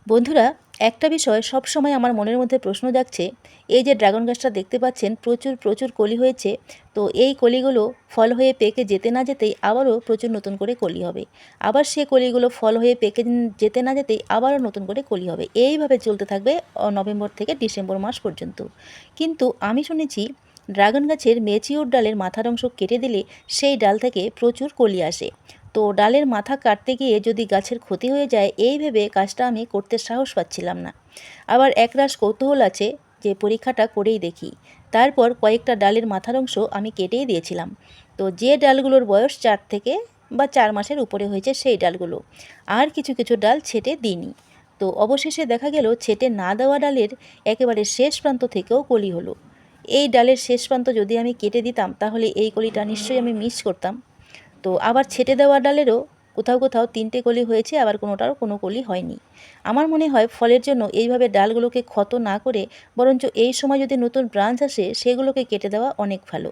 বন্ধুরা, একটা বিষয় সবসময় আমার মনের মধ্যে প্রশ্ন জাগছে। এই যে ড্রাগন গাছটা দেখতে পাচ্ছেন, প্রচুর প্রচুর কলি হয়েছে। তো এই কলিগুলো ফল হয়ে পেকে যেতে না যেতেই আবারও প্রচুর নতুন করে কলি হবে। আবার সে কলিগুলো ফল হয়ে পেকে যেতে না যেতেই আবারও নতুন করে কলি হবে। এইভাবে চলতে থাকবে নভেম্বর থেকে ডিসেম্বর মাস পর্যন্ত। কিন্তু আমি শুনেছি ড্রাগন গাছের ম্যাচিওর ডালের মাথার অংশ কেটে দিলে সেই ডাল থেকে প্রচুর কলি আসে। তো ডালের মাথা কাটতে গিয়ে যদি গাছের ক্ষতি হয়ে যায়, এই ভেবে কাজটা আমি করতে সাহস পাচ্ছিলাম না। আবার একরাশ কৌতূহল আছে যে পরীক্ষাটা করেই দেখি। তারপর কয়েকটা ডালের মাথার অংশ আমি কেটেই দিয়েছিলাম। তো যে ডালগুলোর বয়স 4 থেকে বা 4 মাসের উপরে হয়েছে সেই ডালগুলো। আর কিছু কিছু ডাল ছেঁটে দিইনি। তো অবশেষে দেখা গেল ছেঁটে না দেওয়া ডালের একেবারে শেষ প্রান্ত থেকেও কলি হলো। এই ডালের শেষ প্রান্ত যদি আমি কেটে দিতাম তাহলে এই কলিটা নিশ্চয়ই আমি মিস করতাম। তো আবার ছেঁটে দেওয়া ডালেরও কোথাও কোথাও 3টে কলি হয়েছে, আবার কোনোটারও কোনো কলি হয়নি। আমার মনে হয় ফলের জন্য এইভাবে ডালগুলোকে ক্ষত না করে বরঞ্চ এই সময় যদি নতুন ব্রাঞ্চ আসে সেগুলোকে কেটে দেওয়া অনেক ভালো।